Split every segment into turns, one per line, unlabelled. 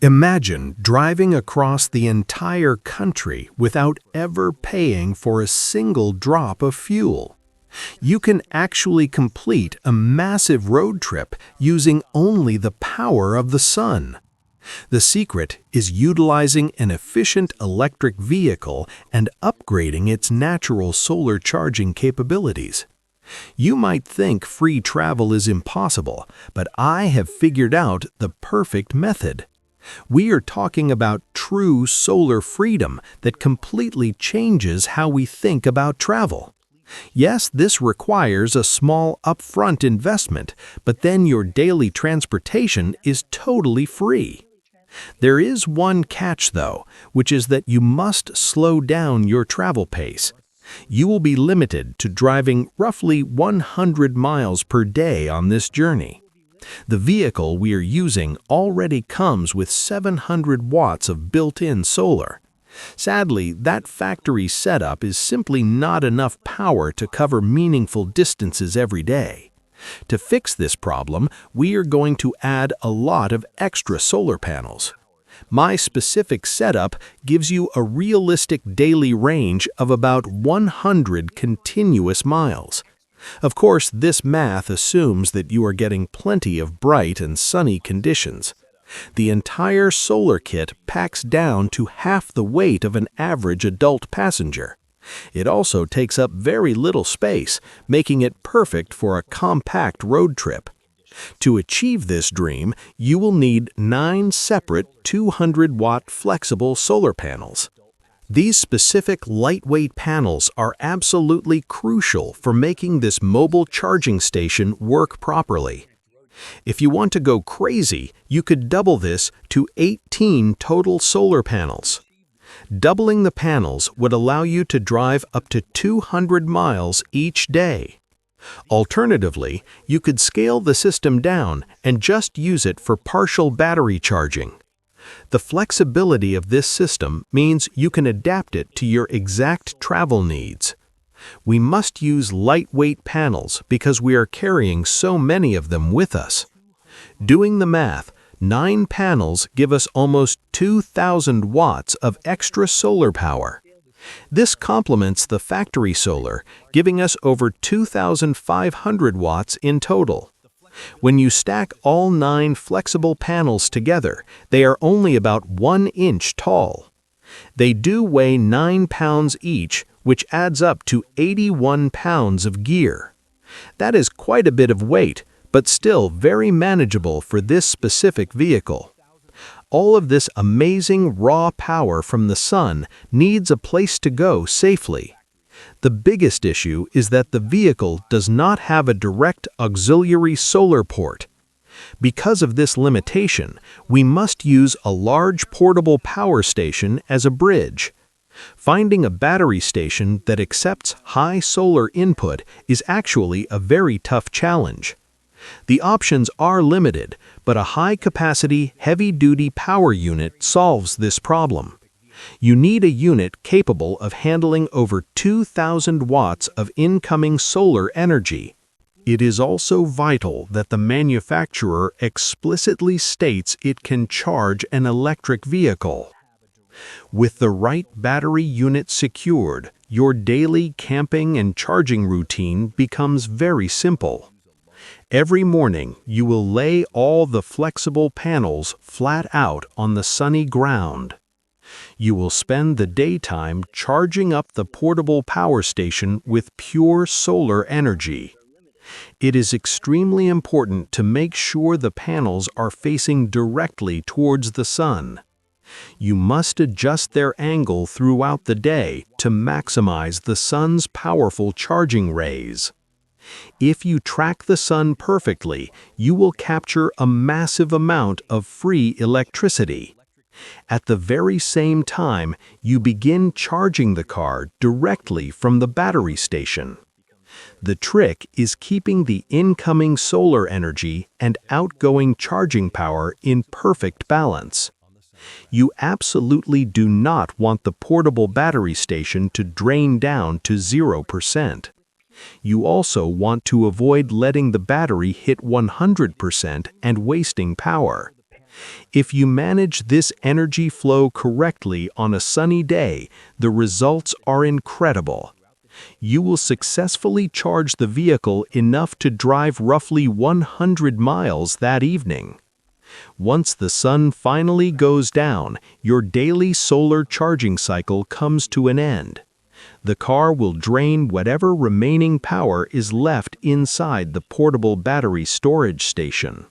Imagine driving across the entire country without ever paying for a single drop of fuel. You can actually complete a massive road trip using only the power of the sun. The secret is utilizing an efficient electric vehicle and upgrading its natural solar charging capabilities. You might think free travel is impossible, but I have figured out the perfect method. We are talking about true solar freedom that completely changes how we think about travel. Yes, this requires a small upfront investment, but then your daily transportation is totally free. There is one catch, though, which is that you must slow down your travel pace. You will be limited to driving roughly 100 miles per day on this journey. The vehicle we are using already comes with 700 watts of built-in solar. Sadly, that factory setup is simply not enough power to cover meaningful distances every day. To fix this problem, we are going to add a lot of extra solar panels. My specific setup gives you a realistic daily range of about 100 continuous miles. Of course, this math assumes that you are getting plenty of bright and sunny conditions. The entire solar kit packs down to half the weight of an average adult passenger. It also takes up very little space, making it perfect for a compact road trip. To achieve this dream, you will need 9 separate 200-watt flexible solar panels. These specific lightweight panels are absolutely crucial for making this mobile charging station work properly. If you want to go crazy, you could double this to 18 total solar panels. Doubling the panels would allow you to drive up to 200 miles each day. Alternatively, you could scale the system down and just use it for partial battery charging. The flexibility of this system means you can adapt it to your exact travel needs. We must use lightweight panels because we are carrying so many of them with us. Doing the math, 9 panels give us almost 2,000 watts of extra solar power. This complements the factory solar, giving us over 2,500 watts in total. When you stack all 9 flexible panels together, they are only about 1 inch tall. They do weigh 9 pounds each, which adds up to 81 pounds of gear. That is quite a bit of weight, but still very manageable for this specific vehicle. All of this amazing raw power from the sun needs a place to go safely. The biggest issue is that the vehicle does not have a direct auxiliary solar port. Because of this limitation, we must use a large portable power station as a bridge. Finding a battery station that accepts high solar input is actually a very tough challenge. The options are limited, but a high-capacity, heavy-duty power unit solves this problem. You need a unit capable of handling over 2,000 watts of incoming solar energy. It is also vital that the manufacturer explicitly states it can charge an electric vehicle. With the right battery unit secured, your daily camping and charging routine becomes very simple. Every morning, you will lay all the flexible panels flat out on the sunny ground. You will spend the daytime charging up the portable power station with pure solar energy. It is extremely important to make sure the panels are facing directly towards the sun. You must adjust their angle throughout the day to maximize the sun's powerful charging rays. If you track the sun perfectly, you will capture a massive amount of free electricity. At the very same time, you begin charging the car directly from the battery station. The trick is keeping the incoming solar energy and outgoing charging power in perfect balance. You absolutely do not want the portable battery station to drain down to 0%. You also want to avoid letting the battery hit 100% and wasting power. If you manage this energy flow correctly on a sunny day, the results are incredible. You will successfully charge the vehicle enough to drive roughly 100 miles that evening. Once the sun finally goes down, your daily solar charging cycle comes to an end. The car will drain whatever remaining power is left inside the portable battery storage station.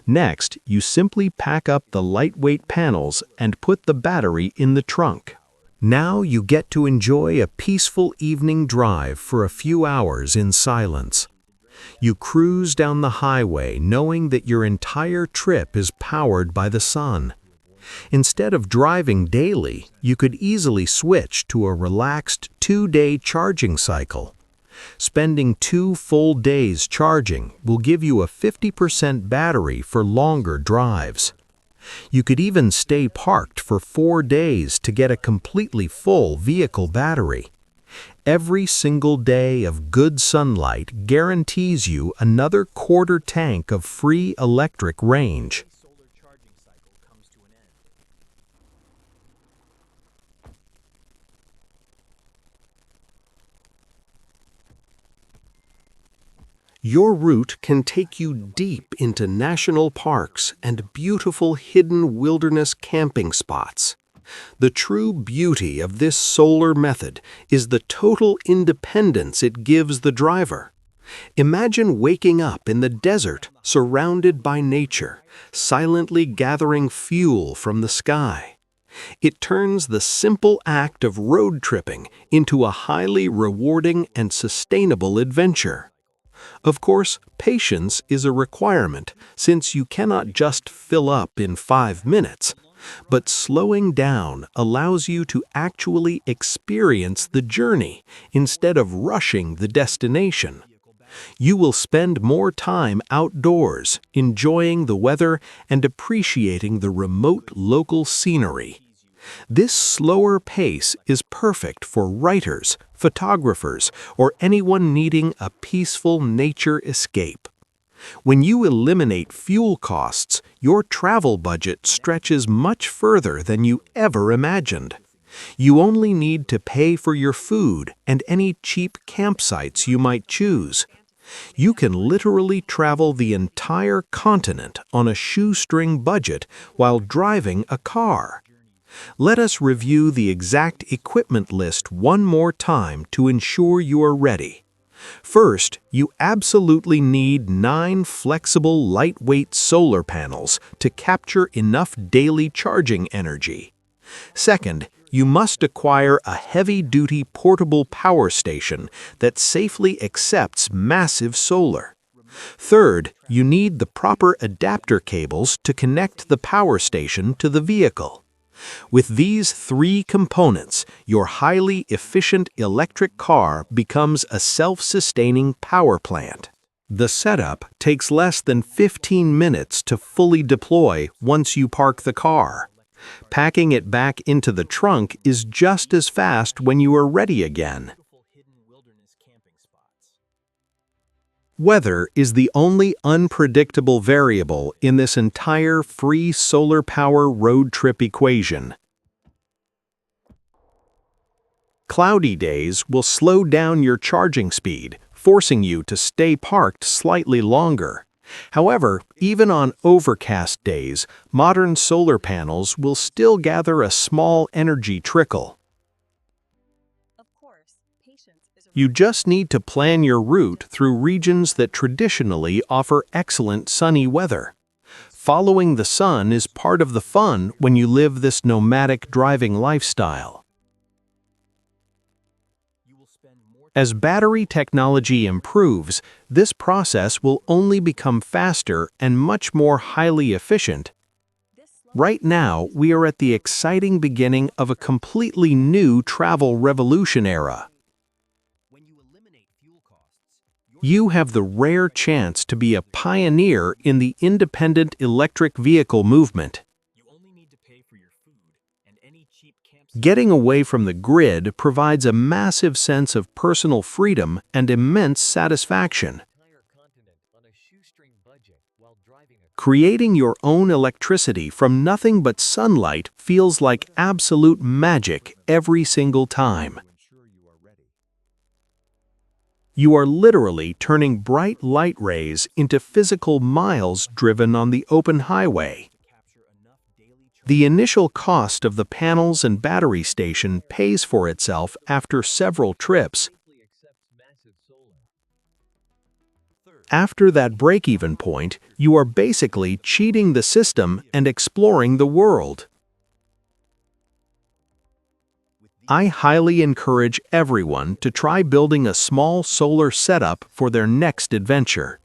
Next, you simply pack up the lightweight panels and put the battery in the trunk. Now you get to enjoy a peaceful evening drive for a few hours in silence. You cruise down the highway knowing that your entire trip is powered by the sun. Instead of driving daily, you could easily switch to a relaxed 2-day charging cycle. Spending 2 full days charging will give you a 50% battery for longer drives. You could even stay parked for 4 days to get a completely full vehicle battery. Every single day of good sunlight guarantees you another quarter tank of free electric range. Your route can take you deep into national parks and beautiful hidden wilderness camping spots. The true beauty of this solar method is the total independence it gives the driver. Imagine waking up in the desert, surrounded by nature, silently gathering fuel from the sky. It turns the simple act of road tripping into a highly rewarding and sustainable adventure. Of course, patience is a requirement, since you cannot just fill up in 5 minutes. But slowing down allows you to actually experience the journey instead of rushing the destination. You will spend more time outdoors, enjoying the weather and appreciating the remote local scenery. This slower pace is perfect for writers, photographers, or anyone needing a peaceful nature escape. When you eliminate fuel costs, your travel budget stretches much further than you ever imagined. You only need to pay for your food and any cheap campsites you might choose. You can literally travel the entire continent on a shoestring budget while driving a car. Let us review the exact equipment list one more time to ensure you are ready. First, you absolutely need 9 flexible, lightweight solar panels to capture enough daily charging energy. Second, you must acquire a heavy-duty portable power station that safely accepts massive solar. Third, you need the proper adapter cables to connect the power station to the vehicle. With these 3 components, your highly efficient electric car becomes a self-sustaining power plant. The setup takes less than 15 minutes to fully deploy once you park the car. Packing it back into the trunk is just as fast when you are ready again. Weather is the only unpredictable variable in this entire free solar power road trip equation. Cloudy days will slow down your charging speed, forcing you to stay parked slightly longer. However, even on overcast days, modern solar panels will still gather a small energy trickle. You just need to plan your route through regions that traditionally offer excellent sunny weather. Following the sun is part of the fun when you live this nomadic driving lifestyle. As battery technology improves, this process will only become faster and much more highly efficient. Right now, we are at the exciting beginning of a completely new travel revolution era. You have the rare chance to be a pioneer in the independent electric vehicle movement. Getting away from the grid provides a massive sense of personal freedom and immense satisfaction. Creating your own electricity from nothing but sunlight feels like absolute magic every single time. You are literally turning bright light rays into physical miles driven on the open highway. The initial cost of the panels and battery station pays for itself after several trips. After that break-even point, you are basically cheating the system and exploring the world. I highly encourage everyone to try building a small solar setup for their next adventure.